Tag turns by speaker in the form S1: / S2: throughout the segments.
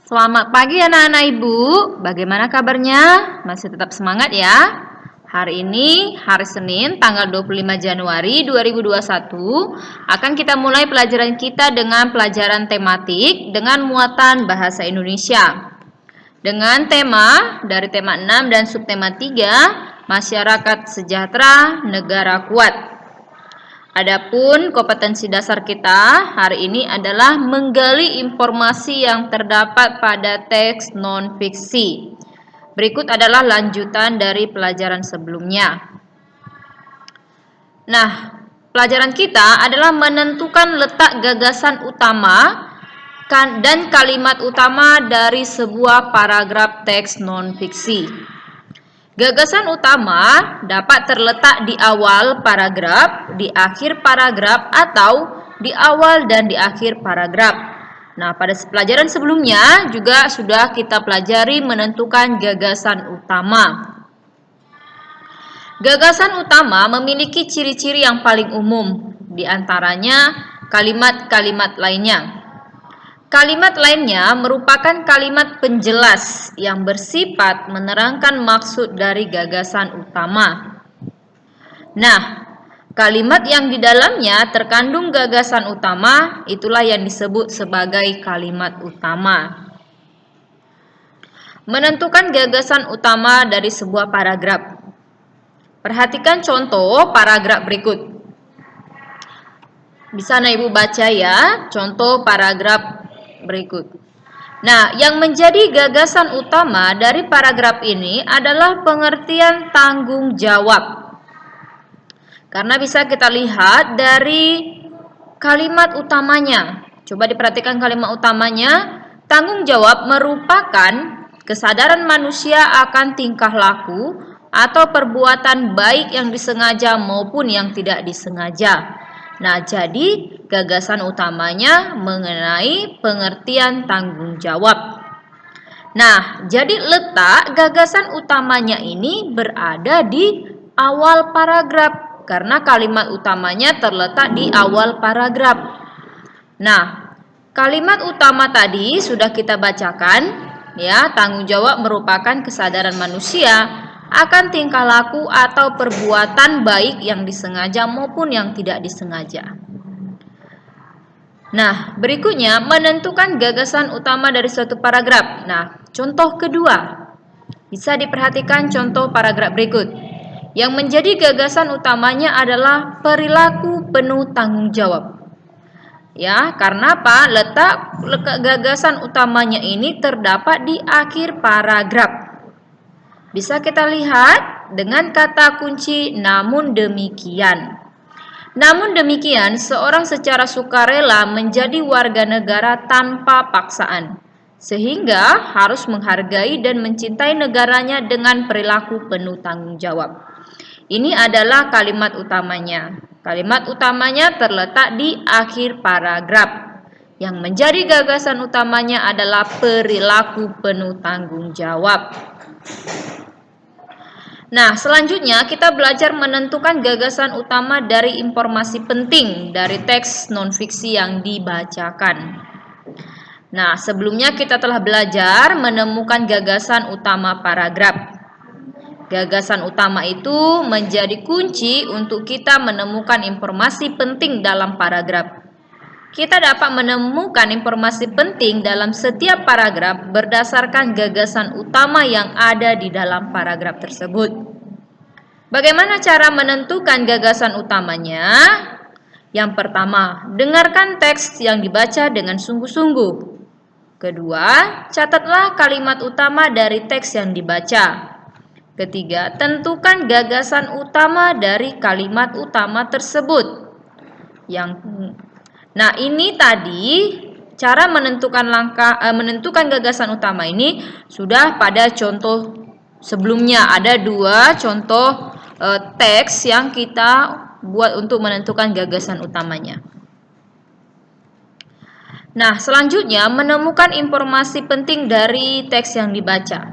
S1: Selamat pagi anak-anak ibu, bagaimana kabarnya? Masih tetap semangat ya? Hari ini, hari Senin, tanggal 25 Januari 2021, akan kita mulai pelajaran kita dengan pelajaran tematik dengan muatan bahasa Indonesia. Dengan tema, dari tema 6 dan subtema 3, masyarakat sejahtera, negara kuat. Adapun kompetensi dasar kita hari ini adalah menggali informasi yang terdapat pada teks non-fiksi. Berikut adalah lanjutan dari pelajaran sebelumnya. Nah, pelajaran kita adalah menentukan letak gagasan utama dan kalimat utama dari sebuah paragraf teks non-fiksi. Gagasan utama dapat terletak di awal paragraf, di akhir paragraf, atau di awal dan di akhir paragraf. Nah, pada pelajaran sebelumnya juga sudah kita pelajari menentukan gagasan utama. Gagasan utama memiliki ciri-ciri yang paling umum, di antaranya kalimat-kalimat lainnya. Kalimat lainnya merupakan kalimat penjelas yang bersifat menerangkan maksud dari gagasan utama. Nah, kalimat yang di dalamnya terkandung gagasan utama itulah yang disebut sebagai kalimat utama. Menentukan gagasan utama dari sebuah paragraf. Perhatikan contoh paragraf berikut. Bisa anak ibu baca ya, contoh paragraf berikut. Nah, yang menjadi gagasan utama dari paragraf ini adalah pengertian tanggung jawab. Karena bisa kita lihat dari kalimat utamanya. Coba diperhatikan kalimat utamanya. Tanggung jawab merupakan kesadaran manusia akan tingkah laku atau perbuatan baik yang disengaja maupun yang tidak disengaja. Nah, jadi gagasan utamanya mengenai pengertian tanggung jawab. Nah, jadi letak gagasan utamanya ini berada di awal paragraf karena kalimat utamanya terletak di awal paragraf. Nah, kalimat utama tadi sudah kita bacakan ya, tanggung jawab merupakan kesadaran manusia akan tingkah laku atau perbuatan baik yang disengaja maupun yang tidak disengaja. Nah, berikutnya menentukan gagasan utama dari suatu paragraf. Nah, contoh kedua. Bisa diperhatikan contoh paragraf berikut. Yang menjadi gagasan utamanya adalah perilaku penuh tanggung jawab. Ya, karena apa? Letak gagasan utamanya ini terdapat di akhir paragraf. Bisa kita lihat dengan kata kunci namun demikian. Namun demikian, seorang secara sukarela menjadi warga negara tanpa paksaan, sehingga harus menghargai dan mencintai negaranya dengan perilaku penuh tanggung jawab. Ini adalah kalimat utamanya. Kalimat utamanya terletak di akhir paragraf. Yang menjadi gagasan utamanya adalah perilaku penuh tanggung jawab. Nah, selanjutnya kita belajar menentukan gagasan utama dari informasi penting dari teks non-fiksi yang dibacakan. Nah, sebelumnya kita telah belajar menemukan gagasan utama paragraf. Gagasan utama itu menjadi kunci untuk kita menemukan informasi penting dalam paragraf. Kita dapat menemukan informasi penting dalam setiap paragraf berdasarkan gagasan utama yang ada di dalam paragraf tersebut. Bagaimana cara menentukan gagasan utamanya? Yang pertama, dengarkan teks yang dibaca dengan sungguh-sungguh. Kedua, catatlah kalimat utama dari teks yang dibaca. Ketiga, tentukan gagasan utama dari kalimat utama tersebut. Nah, ini tadi cara menentukan gagasan utama ini sudah pada contoh sebelumnya. Ada dua contoh teks yang kita buat untuk menentukan gagasan utamanya. Nah, selanjutnya menemukan informasi penting dari teks yang dibaca.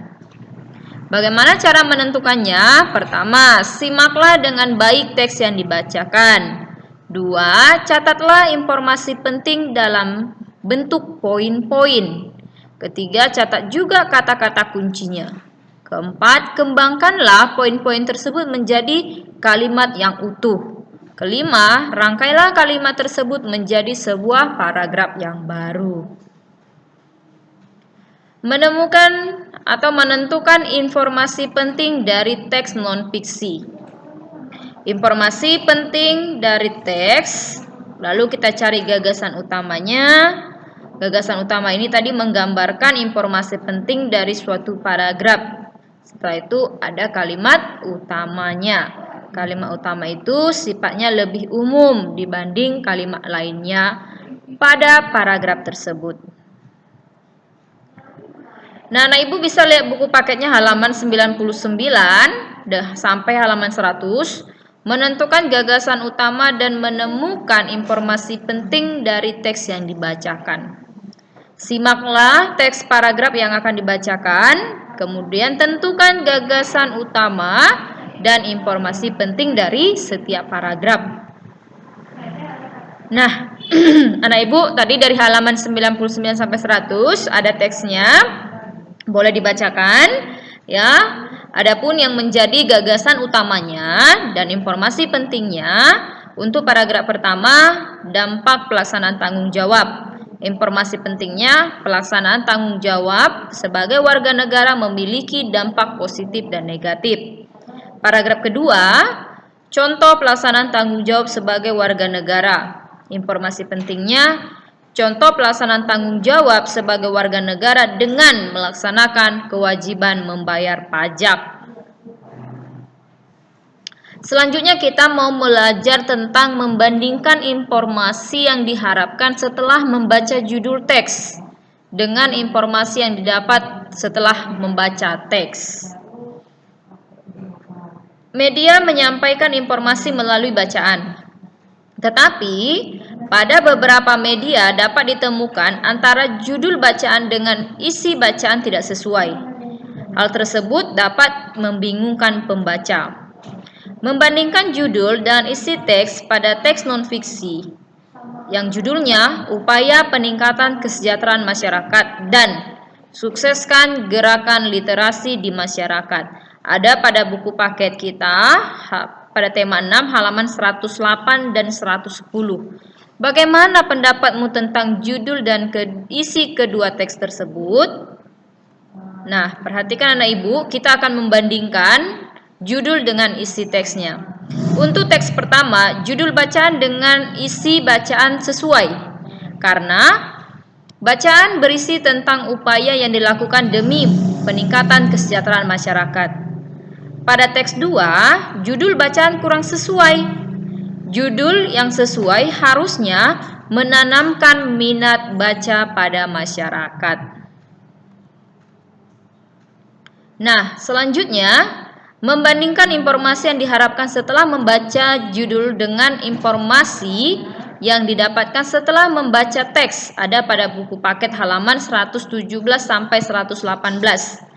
S1: Bagaimana cara menentukannya? Pertama, simaklah dengan baik teks yang dibacakan. 2. Catatlah informasi penting dalam bentuk poin-poin. Ketiga, catat juga kata-kata kuncinya. Keempat, kembangkanlah poin-poin tersebut menjadi kalimat yang utuh. Kelima, rangkailah kalimat tersebut menjadi sebuah paragraf yang baru. Menemukan atau menentukan informasi penting dari teks non-fiksi. Informasi penting dari teks, lalu kita cari gagasan utamanya. Gagasan utama ini tadi menggambarkan informasi penting dari suatu paragraf. Setelah itu ada kalimat utamanya. Kalimat utama itu sifatnya lebih umum dibanding kalimat lainnya pada paragraf tersebut. Nah, anak ibu bisa lihat buku paketnya halaman 99 sampai halaman 100, menentukan gagasan utama dan menemukan informasi penting dari teks yang dibacakan. Simaklah teks paragraf yang akan dibacakan, kemudian tentukan gagasan utama dan informasi penting dari setiap paragraf. Nah, anak ibu tadi dari halaman 99 sampai 100 ada teksnya. Boleh dibacakan ya. Adapun yang menjadi gagasan utamanya dan informasi pentingnya untuk paragraf pertama, dampak pelaksanaan tanggung jawab. Informasi pentingnya, pelaksanaan tanggung jawab sebagai warga negara memiliki dampak positif dan negatif. Paragraf kedua, contoh pelaksanaan tanggung jawab sebagai warga negara. Informasi pentingnya, contoh pelaksanaan tanggung jawab sebagai warga negara dengan melaksanakan kewajiban membayar pajak. Selanjutnya kita mau belajar tentang membandingkan informasi yang diharapkan setelah membaca judul teks dengan informasi yang didapat setelah membaca teks. Media menyampaikan informasi melalui bacaan. Tetapi pada beberapa media dapat ditemukan antara judul bacaan dengan isi bacaan tidak sesuai. Hal tersebut dapat membingungkan pembaca. Membandingkan judul dan isi teks pada teks non-fiksi yang judulnya Upaya Peningkatan Kesejahteraan Masyarakat dan Sukseskan Gerakan Literasi di Masyarakat, ada pada buku paket kita pada tema 6 halaman 108 dan 110. Bagaimana pendapatmu tentang judul dan isi kedua teks tersebut? Nah, perhatikan anak ibu, kita akan membandingkan judul dengan isi teksnya. Untuk teks pertama, judul bacaan dengan isi bacaan sesuai. Karena bacaan berisi tentang upaya yang dilakukan demi peningkatan kesejahteraan masyarakat. Pada teks 2, judul bacaan kurang sesuai. Judul yang sesuai harusnya menanamkan minat baca pada masyarakat. Nah, selanjutnya membandingkan informasi yang diharapkan setelah membaca judul dengan informasi yang didapatkan setelah membaca teks, ada pada buku paket halaman 117 sampai 118.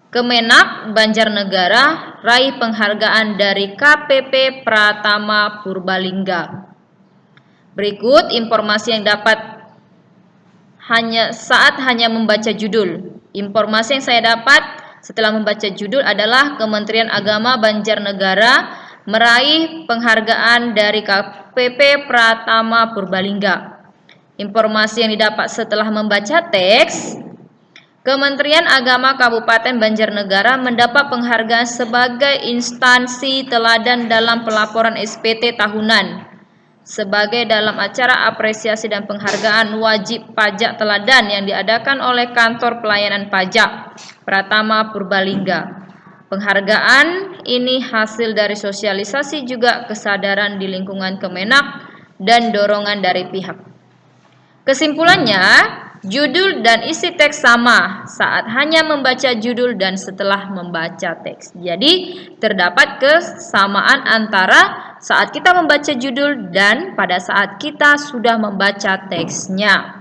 S1: Kemenak Banjarnegara raih penghargaan dari KPP Pratama Purbalingga. Berikut informasi yang dapat hanya membaca judul. Informasi yang saya dapat setelah membaca judul adalah Kementerian Agama Banjarnegara meraih penghargaan dari KPP Pratama Purbalingga. Informasi yang didapat setelah membaca teks, Kementerian Agama Kabupaten Banjarnegara mendapat penghargaan sebagai instansi teladan dalam pelaporan SPT tahunan, sebagai dalam acara apresiasi dan penghargaan wajib pajak teladan yang diadakan oleh Kantor Pelayanan Pajak Pratama Purbalingga. Penghargaan ini hasil dari sosialisasi juga kesadaran di lingkungan Kemenak dan dorongan dari pihak. Kesimpulannya, judul dan isi teks sama saat hanya membaca judul dan setelah membaca teks. Jadi terdapat kesamaan antara saat kita membaca judul dan pada saat kita sudah membaca teksnya.